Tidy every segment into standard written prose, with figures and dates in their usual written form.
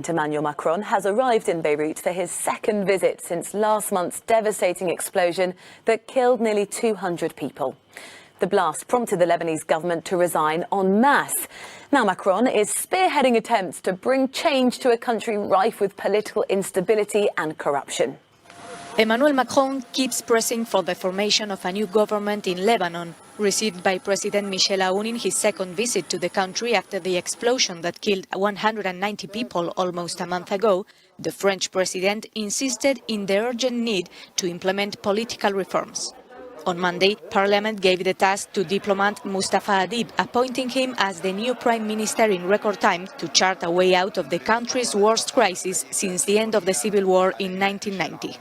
Emmanuel Macron has arrived in Beirut for his second visit since last month's devastating explosion that killed nearly 200 people. The blast prompted the Lebanese government to resign en masse. Now Macron is spearheading attempts to bring change to a country rife with political instability and corruption. Emmanuel Macron keeps pressing for the formation of a new government in Lebanon, received by President Michel Aoun in his second visit to the country after the explosion that killed 190 people almost a month ago. The French president insisted in the urgent need to implement political reforms. On Monday, Parliament gave the task to diplomat Mustafa Adib, appointing him as the new prime minister in record time to chart a way out of the country's worst crisis since the end of the civil war in 1990.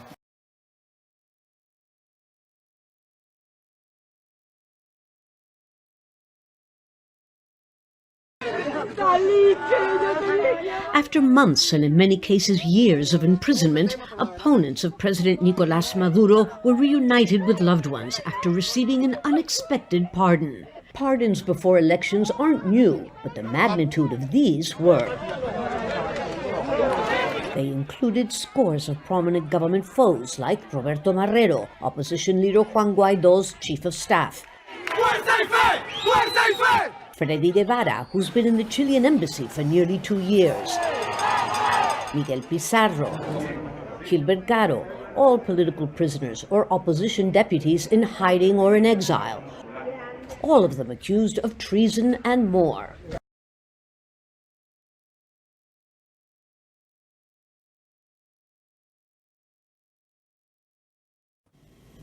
After months and in many cases years of imprisonment, opponents of President Nicolás Maduro were reunited with loved ones after receiving an unexpected pardon. Pardons before elections aren't new, but the magnitude of these were. They included scores of prominent government foes like Roberto Marrero, opposition leader Juan Guaido's chief of staff. Freddy Guevara, who's been in the Chilean embassy for nearly 2 years. Miguel Pizarro, Gilbert Caro, all political prisoners or opposition deputies in hiding or in exile. All of them accused of treason and more.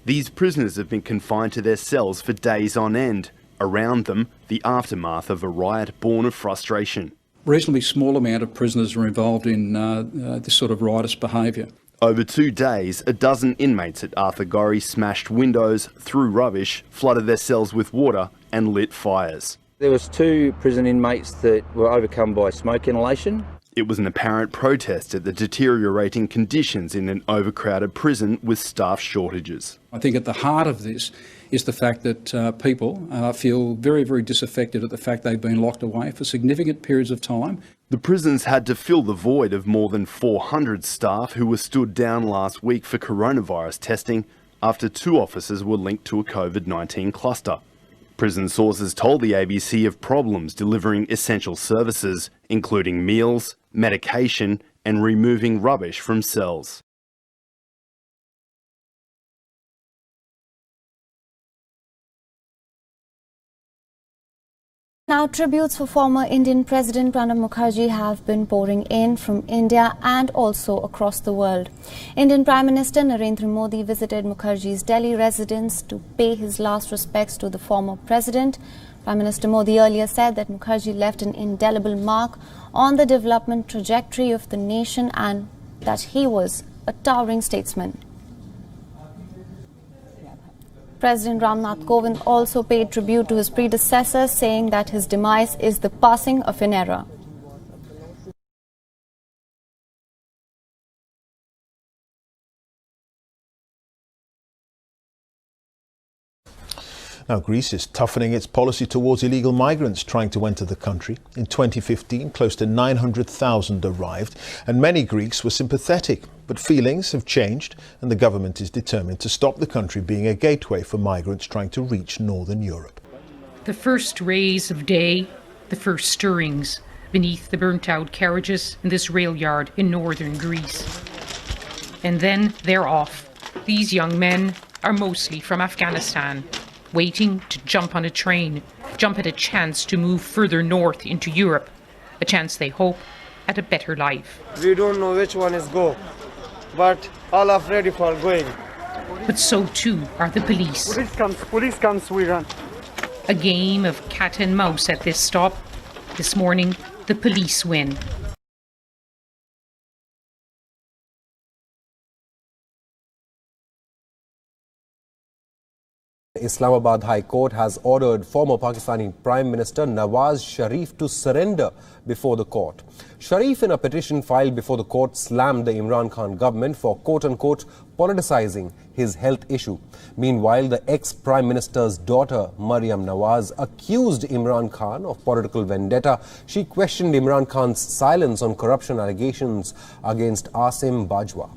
These prisoners have been confined to their cells for days on end. Around them, the aftermath of a riot born of frustration. A reasonably small amount of prisoners are involved in this sort of riotous behaviour. Over 2 days, a dozen inmates at Arthur Gorrie smashed windows, threw rubbish, flooded their cells with water and lit fires. There was 2 prison inmates that were overcome by smoke inhalation. It was an apparent protest at the deteriorating conditions in an overcrowded prison with staff shortages. I think at the heart of this is the fact that people feel very, very disaffected at the fact they've been locked away for significant periods of time. The prisons had to fill the void of more than 400 staff who were stood down last week for coronavirus testing after 2 officers were linked to a COVID-19 cluster. Prison sources told the ABC of problems delivering essential services, including meals, medication, and removing rubbish from cells. Now, tributes for former Indian President Pranab Mukherjee have been pouring in from India and also across the world. Indian Prime Minister Narendra Modi visited Mukherjee's Delhi residence to pay his last respects to the former president. Prime Minister Modi earlier said that Mukherjee left an indelible mark on the development trajectory of the nation and that he was a towering statesman. President Ramnath Kovind also paid tribute to his predecessor, saying that his demise is the passing of an era. Now, Greece is toughening its policy towards illegal migrants trying to enter the country. In 2015, close to 900,000 arrived, and many Greeks were sympathetic. But feelings have changed, and the government is determined to stop the country being a gateway for migrants trying to reach northern Europe. The first rays of day, the first stirrings beneath the burnt-out carriages in this rail yard in northern Greece. And then they're off. These young men are mostly from Afghanistan, waiting to jump on a train, jump at a chance to move further north into Europe, a chance they hope at a better life. We don't know which one is go, but all are ready for going. But so too are the police. Police comes, we run. A game of cat and mouse at this stop. This morning, the police win. Islamabad High Court has ordered former Pakistani Prime Minister Nawaz Sharif to surrender before the court. Sharif, in a petition filed before the court, slammed the Imran Khan government for quote-unquote politicizing his health issue. Meanwhile, the ex-Prime Minister's daughter, Maryam Nawaz, accused Imran Khan of political vendetta. She questioned Imran Khan's silence on corruption allegations against Asim Bajwa.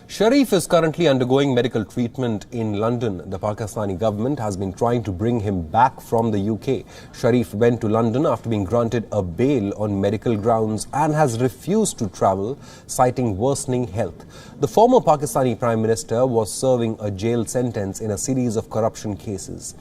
Sharif is currently undergoing medical treatment in London. The Pakistani government has been trying to bring him back from the UK. Sharif went to London after being granted a bail on medical grounds and has refused to travel, citing worsening health. The former Pakistani Prime Minister was serving a jail sentence in a series of corruption cases.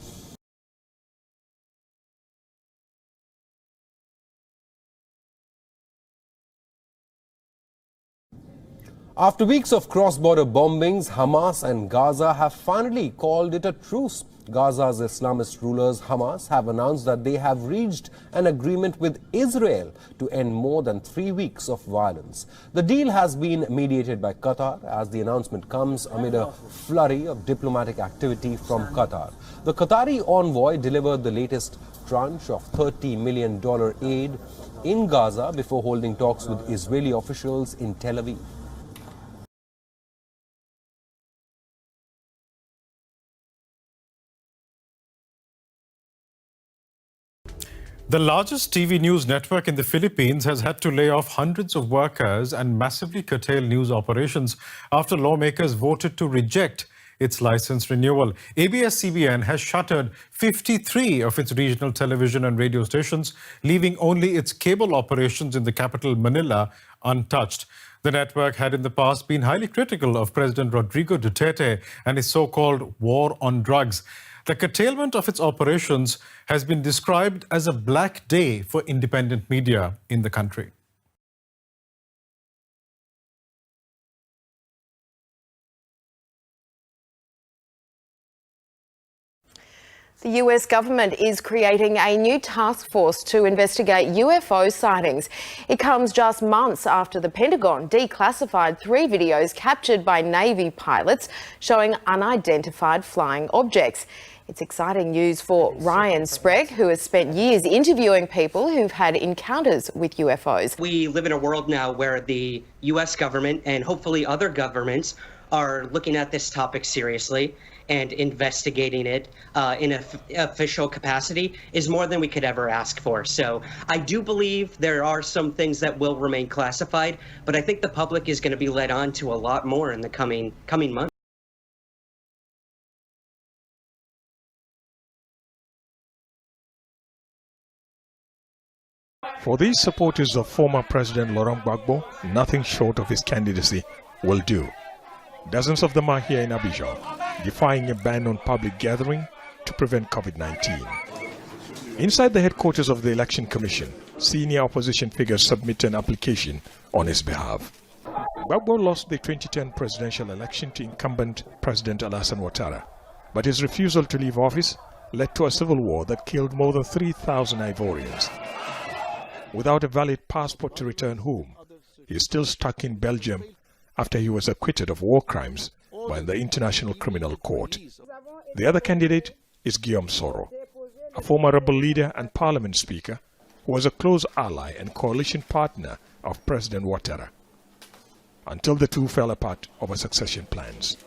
After weeks of cross-border bombings, Hamas and Gaza have finally called it a truce. Gaza's Islamist rulers, Hamas, have announced that they have reached an agreement with Israel to end more than 3 weeks of violence. The deal has been mediated by Qatar, as the announcement comes amid a flurry of diplomatic activity from Qatar. The Qatari envoy delivered the latest tranche of $30 million aid in Gaza before holding talks with Israeli officials in Tel Aviv. The largest TV news network in the Philippines has had to lay off hundreds of workers and massively curtail news operations after lawmakers voted to reject its license renewal. ABS-CBN has shuttered 53 of its regional television and radio stations, leaving only its cable operations in the capital, Manila, untouched. The network had in the past been highly critical of President Rodrigo Duterte and his so-called war on drugs. The curtailment of its operations has been described as a black day for independent media in the country. The US government is creating a new task force to investigate UFO sightings. It comes just months after the Pentagon declassified 3 videos captured by Navy pilots showing unidentified flying objects. It's exciting news for Ryan Sprague, who has spent years interviewing people who've had encounters with UFOs. We live in a world now where the US government and hopefully other governments are looking at this topic seriously, and investigating it in an official capacity is more than we could ever ask for. So I do believe there are some things that will remain classified, but I think the public is going to be led on to a lot more in the coming months. For these supporters of former President Laurent Gbagbo, nothing short of his candidacy will do. Dozens of them are here in Abidjan, defying a ban on public gathering to prevent COVID-19. Inside the headquarters of the Election Commission, senior opposition figures submit an application on his behalf. Gbagbo lost the 2010 presidential election to incumbent President Alassane Ouattara, but his refusal to leave office led to a civil war that killed more than 3,000 Ivorians. Without a valid passport to return home, he is still stuck in Belgium after he was acquitted of war crimes by the International Criminal Court. The other candidate is Guillaume Soro, a former rebel leader and parliament speaker who was a close ally and coalition partner of President Ouattara, until the two fell apart over succession plans.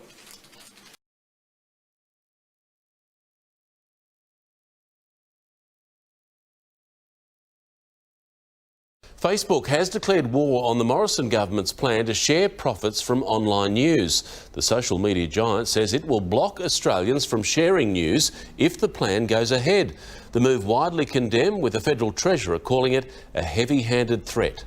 Facebook has declared war on the Morrison government's plan to share profits from online news. The social media giant says it will block Australians from sharing news if the plan goes ahead. The move widely condemned, with the Federal Treasurer calling it a heavy-handed threat.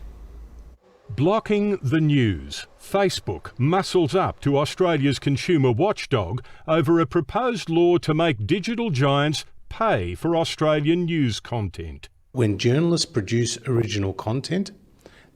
Blocking the news. Facebook muscles up to Australia's consumer watchdog over a proposed law to make digital giants pay for Australian news content. When journalists produce original content,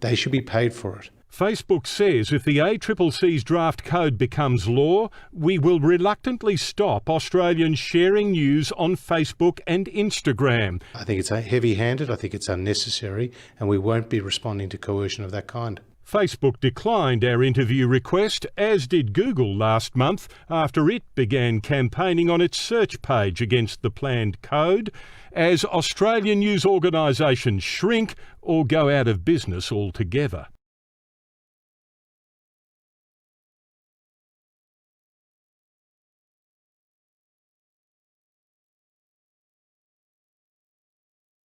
they should be paid for it. Facebook says if the ACCC's draft code becomes law, we will reluctantly stop Australians sharing news on Facebook and Instagram. I think it's heavy-handed, I think it's unnecessary, and we won't be responding to coercion of that kind. Facebook declined our interview request, as did Google last month after it began campaigning on its search page against the planned code, as Australian news organisations shrink or go out of business altogether.